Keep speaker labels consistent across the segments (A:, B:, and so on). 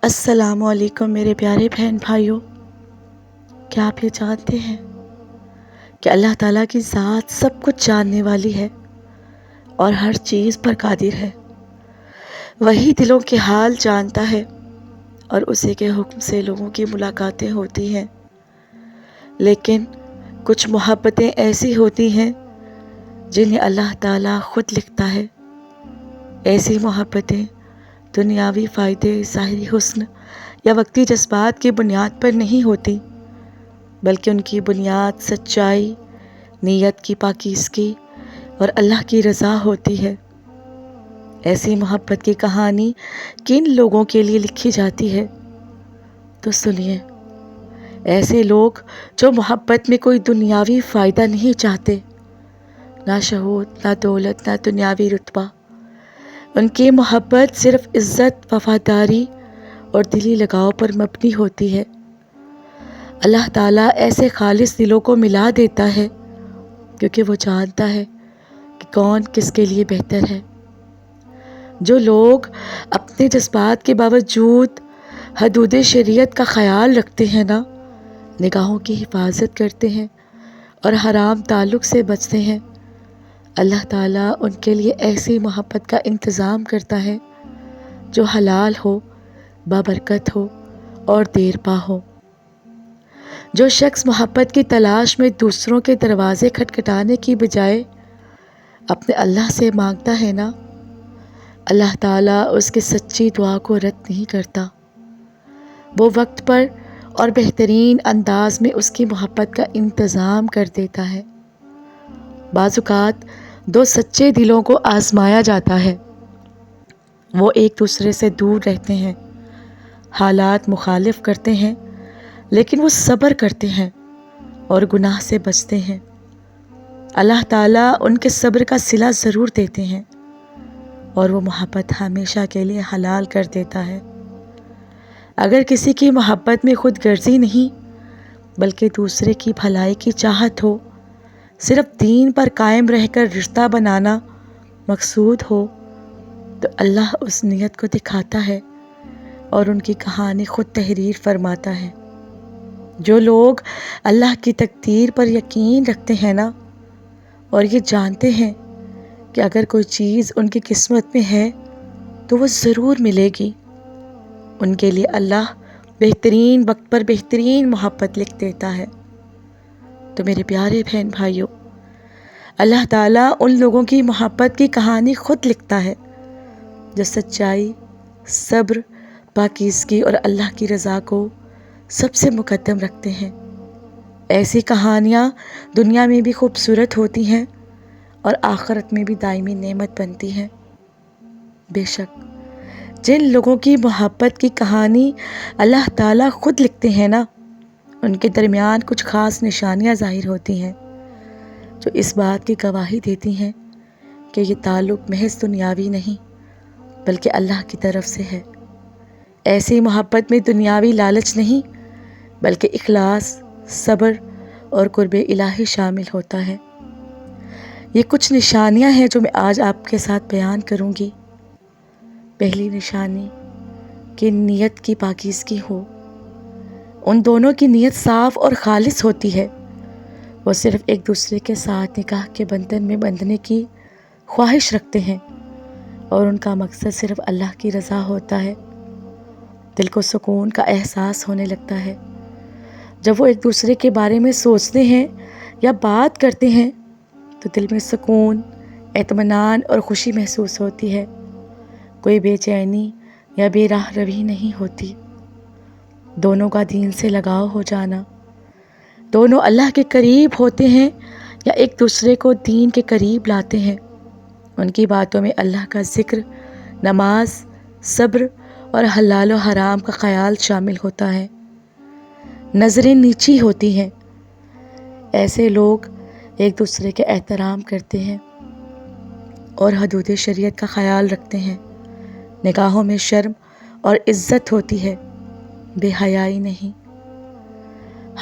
A: السلام علیکم میرے پیارے بہن بھائیوں، کیا آپ یہ جانتے ہیں کہ اللہ تعالیٰ کی ذات سب کچھ جاننے والی ہے اور ہر چیز پر قادر ہے۔ وہی دلوں کے حال جانتا ہے اور اسی کے حکم سے لوگوں کی ملاقاتیں ہوتی ہیں، لیکن کچھ محبتیں ایسی ہوتی ہیں جنہیں اللہ تعالیٰ خود لکھتا ہے۔ ایسی محبتیں دنیاوی فائدے، ظاہری حسن یا وقتی جذبات کی بنیاد پر نہیں ہوتی، بلکہ ان کی بنیاد سچائی، نیت کی پاکیزگی اور اللہ کی رضا ہوتی ہے۔ ایسی محبت کی کہانی کن لوگوں کے لیے لکھی جاتی ہے؟ تو سنیے، ایسے لوگ جو محبت میں کوئی دنیاوی فائدہ نہیں چاہتے، نہ شہوت، نہ دولت، نہ دنیاوی رتبہ۔ ان کی محبت صرف عزت، وفاداری اور دلی لگاؤ پر مبنی ہوتی ہے۔ اللہ تعالیٰ ایسے خالص دلوں کو ملا دیتا ہے کیونکہ وہ جانتا ہے کہ کون کس کے لیے بہتر ہے۔ جو لوگ اپنے جذبات کے باوجود حدود شریعت کا خیال رکھتے ہیں نا، نگاہوں کی حفاظت کرتے ہیں اور حرام تعلق سے بچتے ہیں، اللہ تعالیٰ ان کے لیے ایسی محبت کا انتظام کرتا ہے جو حلال ہو، بابرکت ہو اور دیر پا ہو۔ جو شخص محبت کی تلاش میں دوسروں کے دروازے کھٹکھٹانے کی بجائے اپنے اللہ سے مانگتا ہے نا، اللہ تعالیٰ اس کی سچی دعا کو رد نہیں کرتا۔ وہ وقت پر اور بہترین انداز میں اس کی محبت کا انتظام کر دیتا ہے۔ بعض اوقات دو سچے دلوں کو آزمایا جاتا ہے، وہ ایک دوسرے سے دور رہتے ہیں، حالات مخالف کرتے ہیں، لیکن وہ صبر کرتے ہیں اور گناہ سے بچتے ہیں۔ اللہ تعالیٰ ان کے صبر کا صلہ ضرور دیتے ہیں اور وہ محبت ہمیشہ کے لیے حلال کر دیتا ہے۔ اگر کسی کی محبت میں خود غرضی نہیں بلکہ دوسرے کی بھلائی کی چاہت ہو، صرف دین پر قائم رہ کر رشتہ بنانا مقصود ہو، تو اللہ اس نیت کو دکھاتا ہے اور ان کی کہانی خود تحریر فرماتا ہے۔ جو لوگ اللہ کی تقدیر پر یقین رکھتے ہیں نا، اور یہ جانتے ہیں کہ اگر کوئی چیز ان کی قسمت میں ہے تو وہ ضرور ملے گی، ان کے لیے اللہ بہترین وقت پر بہترین محبت لکھ دیتا ہے۔ تو میرے پیارے بہن بھائیوں، اللہ تعالیٰ ان لوگوں کی محبت کی کہانی خود لکھتا ہے جو سچائی، صبر، پاکیزگی اور اللہ کی رضا کو سب سے مقدم رکھتے ہیں۔ ایسی کہانیاں دنیا میں بھی خوبصورت ہوتی ہیں اور آخرت میں بھی دائمی نعمت بنتی ہیں۔ بے شک جن لوگوں کی محبت کی کہانی اللہ تعالیٰ خود لکھتے ہیں نا، ان کے درمیان کچھ خاص نشانیاں ظاہر ہوتی ہیں جو اس بات کی گواہی دیتی ہیں کہ یہ تعلق محض دنیاوی نہیں بلکہ اللہ کی طرف سے ہے۔ ایسی محبت میں دنیاوی لالچ نہیں بلکہ اخلاص، صبر اور قرب الہی شامل ہوتا ہے۔ یہ کچھ نشانیاں ہیں جو میں آج آپ کے ساتھ بیان کروں گی۔ پہلی نشانی کہ نیت کی پاکیزگی ہو۔ ان دونوں کی نیت صاف اور خالص ہوتی ہے۔ وہ صرف ایک دوسرے کے ساتھ نکاح کے بندھن میں بندھنے کی خواہش رکھتے ہیں اور ان کا مقصد صرف اللہ کی رضا ہوتا ہے۔ دل کو سکون کا احساس ہونے لگتا ہے جب وہ ایک دوسرے کے بارے میں سوچتے ہیں یا بات کرتے ہیں، تو دل میں سکون، اطمینان اور خوشی محسوس ہوتی ہے۔ کوئی بے چینی یا بے راہ روی نہیں ہوتی۔ دونوں کا دین سے لگاؤ ہو جانا، دونوں اللہ کے قریب ہوتے ہیں یا ایک دوسرے کو دین کے قریب لاتے ہیں۔ ان کی باتوں میں اللہ کا ذکر، نماز، صبر اور حلال و حرام کا خیال شامل ہوتا ہے۔ نظریں نیچی ہوتی ہیں۔ ایسے لوگ ایک دوسرے کے احترام کرتے ہیں اور حدود شریعت کا خیال رکھتے ہیں۔ نگاہوں میں شرم اور عزت ہوتی ہے، بے حیائی نہیں۔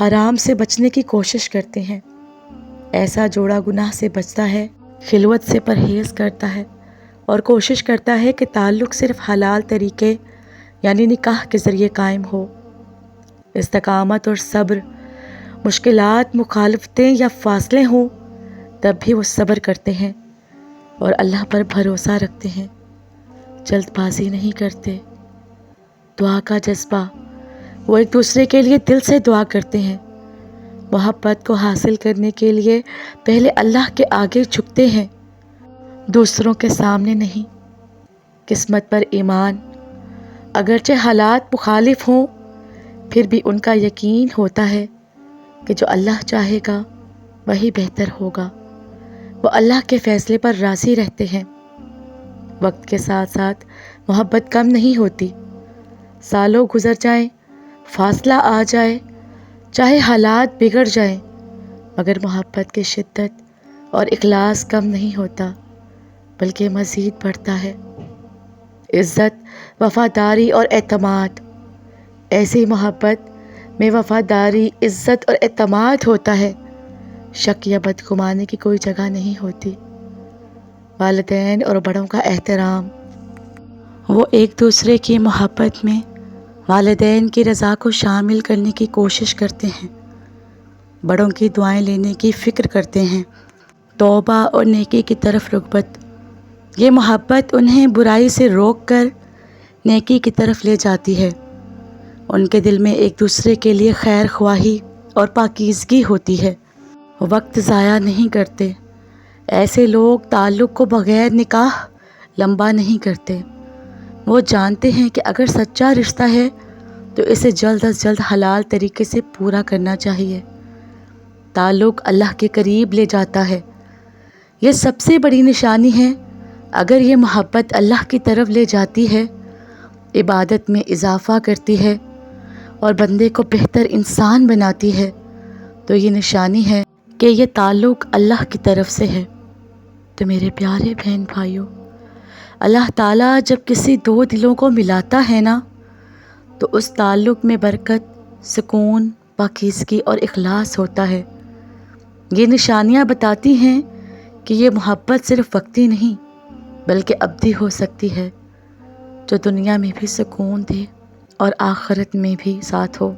A: حرام سے بچنے کی کوشش کرتے ہیں۔ ایسا جوڑا گناہ سے بچتا ہے، خلوت سے پرہیز کرتا ہے اور کوشش کرتا ہے کہ تعلق صرف حلال طریقے یعنی نکاح کے ذریعے قائم ہو۔ استقامت اور صبر، مشکلات، مخالفتیں یا فاصلے ہوں تب بھی وہ صبر کرتے ہیں اور اللہ پر بھروسہ رکھتے ہیں، جلد بازی نہیں کرتے۔ دعا کا جذبہ، وہ ایک دوسرے کے لیے دل سے دعا کرتے ہیں، محبت کو حاصل کرنے کے لیے پہلے اللہ کے آگے جھکتے ہیں، دوسروں کے سامنے نہیں۔ قسمت پر ایمان، اگرچہ حالات مخالف ہوں پھر بھی ان کا یقین ہوتا ہے کہ جو اللہ چاہے گا وہی بہتر ہوگا۔ وہ اللہ کے فیصلے پر راضی رہتے ہیں۔ وقت کے ساتھ ساتھ محبت کم نہیں ہوتی، سالوں گزر جائیں، فاصلہ آ جائے، چاہے حالات بگڑ جائیں، مگر محبت کی شدت اور اخلاص کم نہیں ہوتا بلکہ مزید بڑھتا ہے۔ عزت، وفاداری اور اعتماد، ایسی محبت میں وفاداری، عزت اور اعتماد ہوتا ہے، شک یا بدگمانی کی کوئی جگہ نہیں ہوتی۔ والدین اور بڑوں کا احترام، وہ ایک دوسرے کی محبت میں والدین کی رضا کو شامل کرنے کی کوشش کرتے ہیں، بڑوں کی دعائیں لینے کی فکر کرتے ہیں، توبہ اور نیکی کی طرف رغبت، یہ محبت انہیں برائی سے روک کر نیکی کی طرف لے جاتی ہے۔ ان کے دل میں ایک دوسرے کے لیے خیر خواہی اور پاکیزگی ہوتی ہے، وقت ضائع نہیں کرتے۔ ایسے لوگ تعلق کو بغیر نکاح لمبا نہیں کرتے، وہ جانتے ہیں کہ اگر سچا رشتہ ہے تو اسے جلد از جلد حلال طریقے سے پورا کرنا چاہیے۔ تعلق اللہ کے قریب لے جاتا ہے، یہ سب سے بڑی نشانی ہے۔ اگر یہ محبت اللہ کی طرف لے جاتی ہے، عبادت میں اضافہ کرتی ہے اور بندے کو بہتر انسان بناتی ہے، تو یہ نشانی ہے کہ یہ تعلق اللہ کی طرف سے ہے۔ تو میرے پیارے بہن بھائیوں، اللہ تعالیٰ جب کسی دو دلوں کو ملاتا ہے نا تو اس تعلق میں برکت، سکون، پاکیزگی اور اخلاص ہوتا ہے۔ یہ نشانیاں بتاتی ہیں کہ یہ محبت صرف وقتی نہیں بلکہ ابدی ہو سکتی ہے، جو دنیا میں بھی سکون دے اور آخرت میں بھی ساتھ ہو۔